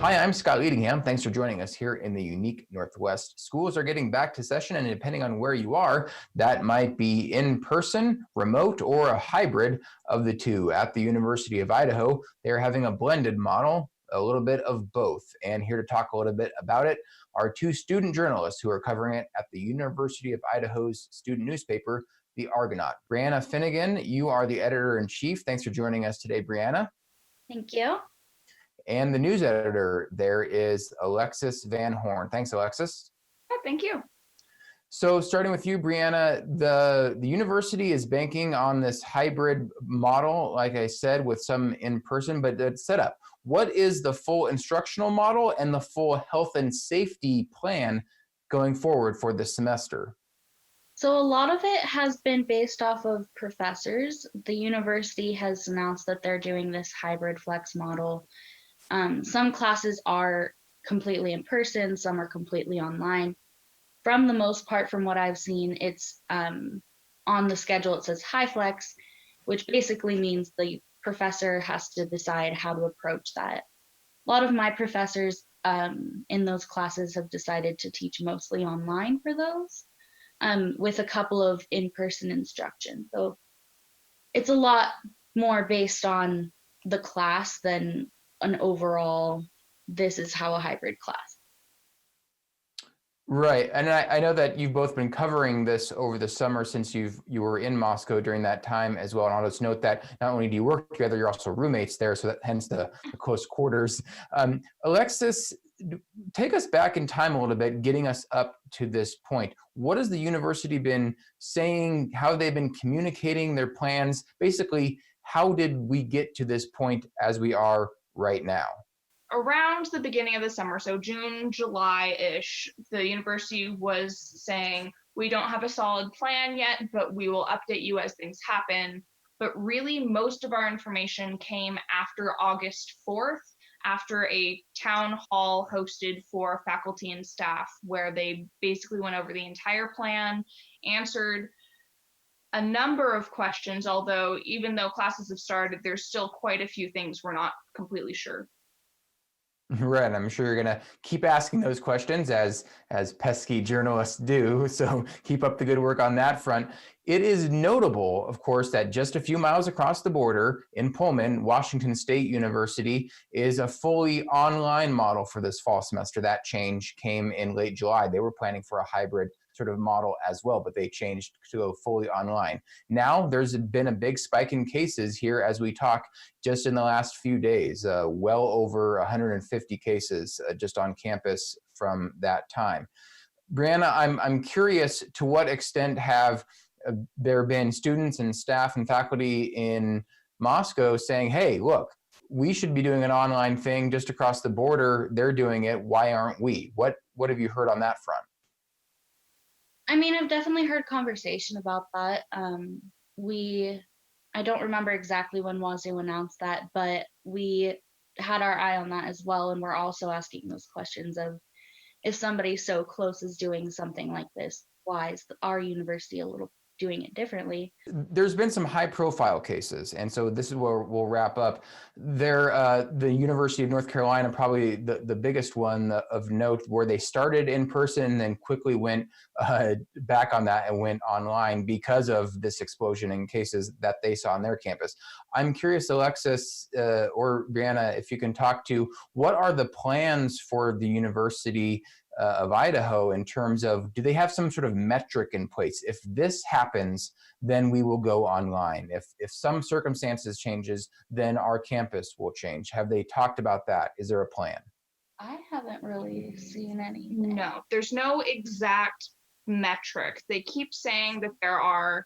Hi, I'm Scott Leadingham. Thanks for joining us here in the unique Northwest. Schools are getting back to session, and depending on where you are, that might be in person, remote, or a hybrid of the two. At the University of Idaho, they're having a blended model, a little bit of both. And here to talk a little bit about it are two student journalists who are covering it at the University of Idaho's student newspaper, the Argonaut. Brianna Finnegan, you are the editor-in-chief. Thanks for joining us today, Brianna. Thank you. And the news editor there is Alexis Van Horn. Thanks, Alexis. Oh, thank you. So starting with you, Brianna, the university is banking on this hybrid model, like I said, with some in-person, but it's set up. What is the full instructional model and the full health and safety plan going forward for this semester? So a lot of it has been based off of professors. The university has announced that they're doing this hybrid flex model. Some classes are completely in person, some are completely online. From the most part, from what I've seen, it's on the schedule, it says high flex, which basically means the professor has to decide how to approach that. A lot of my professors in those classes have decided to teach mostly online for those, with a couple of in-person instruction. So it's a lot more based on the class than an overall, this is how a hybrid class. Right, and I know that you've both been covering this over the summer since you were in Moscow during that time as well. And I'll just note that not only do you work together, you're also roommates there, so that hence the close quarters. Alexis, take us back in time a little bit, getting us up to this point. What has the university been saying? How have they been communicating their plans? Basically, how did we get to this point as we are right now? Around the beginning of the summer, so June, July-ish, the university was saying, we don't have a solid plan yet, but we will update you as things happen. But really, most of our information came after August 4th, after a town hall hosted for faculty and staff, where they basically went over the entire plan, answered a number of questions, although even though classes have started, there's still quite a few things we're not completely sure. Right, I'm sure you're going to keep asking those questions as pesky journalists do, so keep up the good work on that front. It is notable, of course, that just a few miles across the border in Pullman, Washington State University is a fully online model for this fall semester. That change came in late July. They were planning for a hybrid sort of model as well, but they changed to go fully online. Now there's been a big spike in cases here as we talk just in the last few days, well over 150 cases just on campus from that time. Brianna, I'm curious, to what extent have there been students and staff and faculty in Moscow saying, hey, look, we should be doing an online thing just across the border. They're doing it. Why aren't we? What have you heard on that front? I mean, I've definitely heard conversation about that. I don't remember exactly when Wazoo announced that, but we had our eye on that as well. And we're also asking those questions of, if somebody so close is doing something like this, why is our university a little doing it differently? There's been some high profile cases, and so this is where we'll wrap up. The University of North Carolina, probably the biggest one of note, where they started in person and then quickly went back on that and went online because of this explosion in cases that they saw on their campus. I'm curious, Alexis or Brianna, if you can talk to, what are the plans for the University of Idaho in terms of, do they have some sort of metric in place? If this happens, then we will go online. If some circumstances changes, then our campus will change. Have they talked about that? Is there a plan? I haven't really seen anything. No, there's no exact metric. They keep saying that there are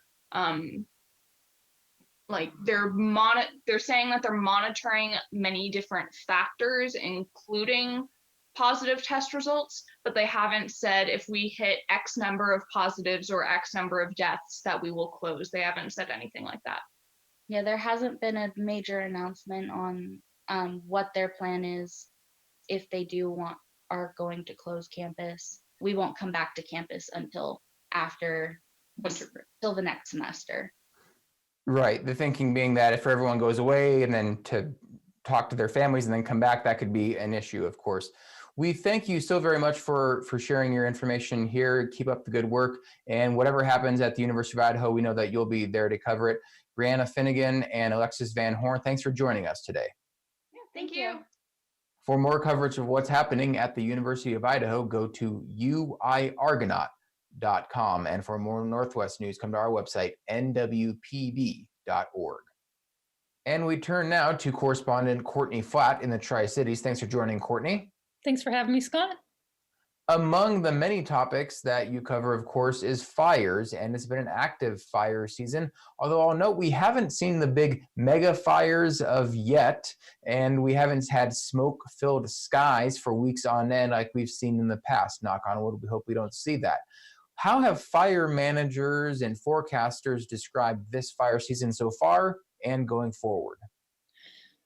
they're saying that they're monitoring many different factors, including positive test results, but they haven't said if we hit X number of positives or X number of deaths that we will close. They haven't said anything like that. Yeah, there hasn't been a major announcement on what their plan is if they are going to close campus. We won't come back to campus until after till the next semester. Right. The thinking being that if everyone goes away and then to talk to their families and then come back, that could be an issue, of course. We thank you so very much for sharing your information here. Keep up the good work. And whatever happens at the University of Idaho, we know that you'll be there to cover it. Brianna Finnegan and Alexis Van Horn, thanks for joining us today. Yeah, thank you. For more coverage of what's happening at the University of Idaho, go to uiargonaut.com. And for more Northwest news, come to our website, nwpb.org. And we turn now to correspondent Courtney Flatt in the Tri-Cities. Thanks for joining, Courtney. Thanks for having me, Scott. Among the many topics that you cover, of course, is fires, and it's been an active fire season. Although I'll note we haven't seen the big mega fires of yet, and we haven't had smoke-filled skies for weeks on end like we've seen in the past. Knock on wood, we hope we don't see that. How have fire managers and forecasters described this fire season so far and going forward?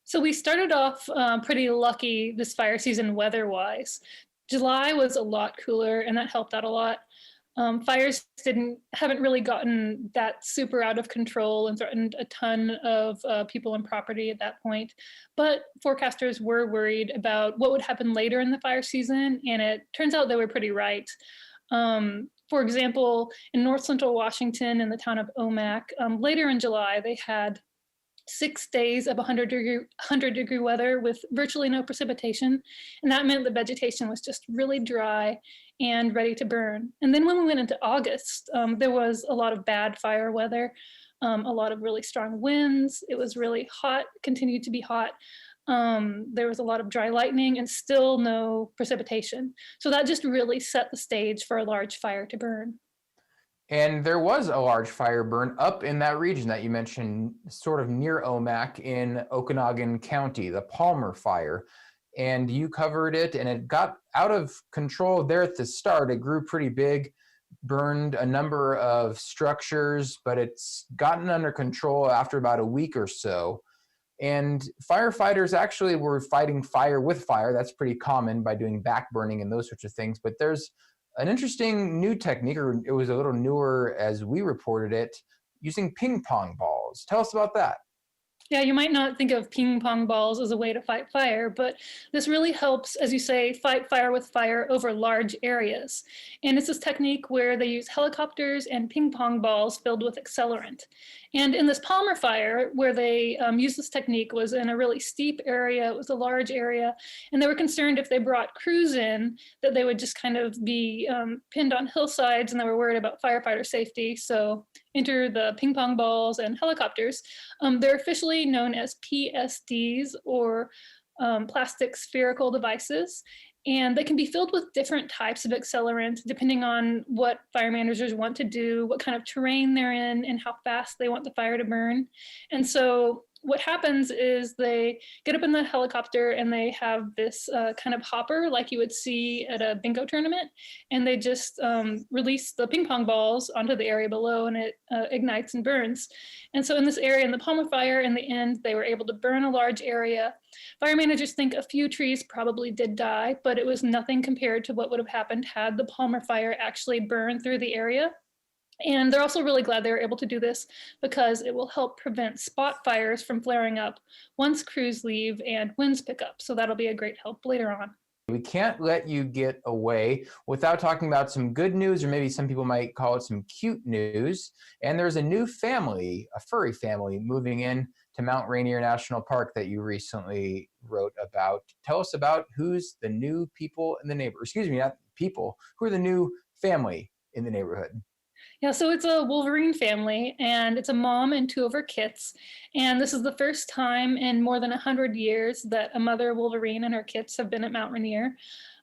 So we started off pretty lucky this fire season weather-wise. July was a lot cooler, and that helped out a lot. Fires haven't really gotten that super out of control and threatened a ton of people and property at that point. But forecasters were worried about what would happen later in the fire season, and it turns out they were pretty right. For example, in north central Washington in the town of Omak, later in July, they had 6 days of 100-degree weather with virtually no precipitation. And that meant the vegetation was just really dry and ready to burn. And then when we went into August, there was a lot of bad fire weather, a lot of really strong winds. It was really hot, continued to be hot. There was a lot of dry lightning and still no precipitation. So that just really set the stage for a large fire to burn. And there was a large fire burn up in that region that you mentioned, sort of near Omak in Okanagan County, the Palmer Fire. And you covered it, and it got out of control there at the start. It grew pretty big, burned a number of structures, but it's gotten under control after about a week or so. And firefighters actually were fighting fire with fire. That's pretty common by doing back burning and those sorts of things. But there's an interesting new technique, or it was a little newer as we reported it, using ping pong balls. Tell us about that. Yeah, you might not think of ping pong balls as a way to fight fire, but this really helps, as you say, fight fire with fire over large areas. And it's this technique where they use helicopters and ping pong balls filled with accelerant. And in this Palmer fire, where they used this technique, was in a really steep area. It was a large area. And they were concerned if they brought crews in, that they would just kind of be pinned on hillsides, and they were worried about firefighter safety. So enter the ping pong balls and helicopters. They're officially known as PSDs, or plastic spherical devices. And they can be filled with different types of accelerant depending on what fire managers want to do, what kind of terrain they're in, and how fast they want the fire to burn. And so what happens is they get up in the helicopter and they have this kind of hopper like you would see at a bingo tournament, and they just release the ping pong balls onto the area below, and it ignites and burns. And so in this area, in the Palmer fire, in the end, they were able to burn a large area. Fire managers think a few trees probably did die, but it was nothing compared to what would have happened had the Palmer fire actually burned through the area. And they're also really glad they were able to do this because it will help prevent spot fires from flaring up once crews leave and winds pick up. So that'll be a great help later on. We can't let you get away without talking about some good news, or maybe some people might call it some cute news. And there's a new family, a furry family, moving in to Mount Rainier National Park that you recently wrote about. Tell us about who's the new people in the neighborhood. Excuse me, not people. Who are the new family in the neighborhood? Yeah, so it's a Wolverine family, and it's a mom and 2 of her kits. And this is the first time in more than 100 years that a mother Wolverine and her kits have been at Mount Rainier.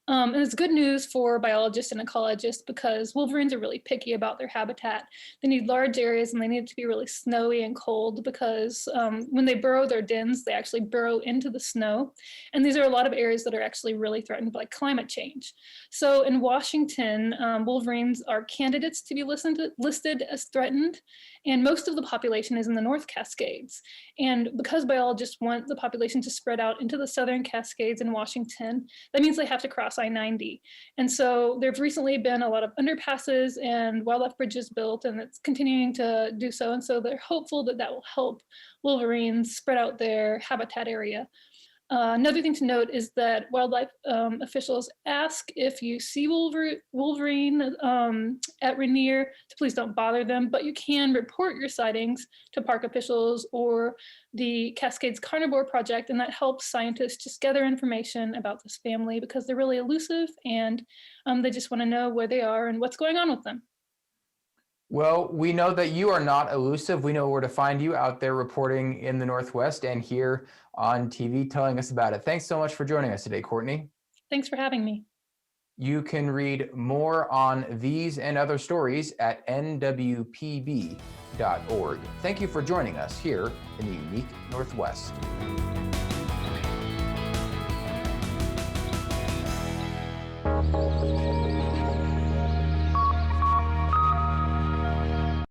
And it's good news for biologists and ecologists because wolverines are really picky about their habitat. They need large areas, and they need it to be really snowy and cold because when they burrow their dens, they actually burrow into the snow. And these are a lot of areas that are actually really threatened by climate change. So in Washington, wolverines are candidates to be listed as threatened, and most of the population is in the North Cascades. And because biologists want the population to spread out into the Southern Cascades in Washington, that means they have to cross I-90. And so there've recently been a lot of underpasses and wildlife bridges built, and it's continuing to do so. And so they're hopeful that that will help wolverines spread out their habitat area. Another thing to note is that wildlife officials ask if you see wolverine at Rainier to please don't bother them, but you can report your sightings to park officials or the Cascades Carnivore Project, and that helps scientists just gather information about this family because they're really elusive and they just want to know where they are and what's going on with them. Well, we know that you are not elusive. We know where to find you out there reporting in the Northwest and here on TV telling us about it. Thanks so much for joining us today, Courtney. Thanks for having me. You can read more on these and other stories at nwpb.org. Thank you for joining us here in the unique Northwest.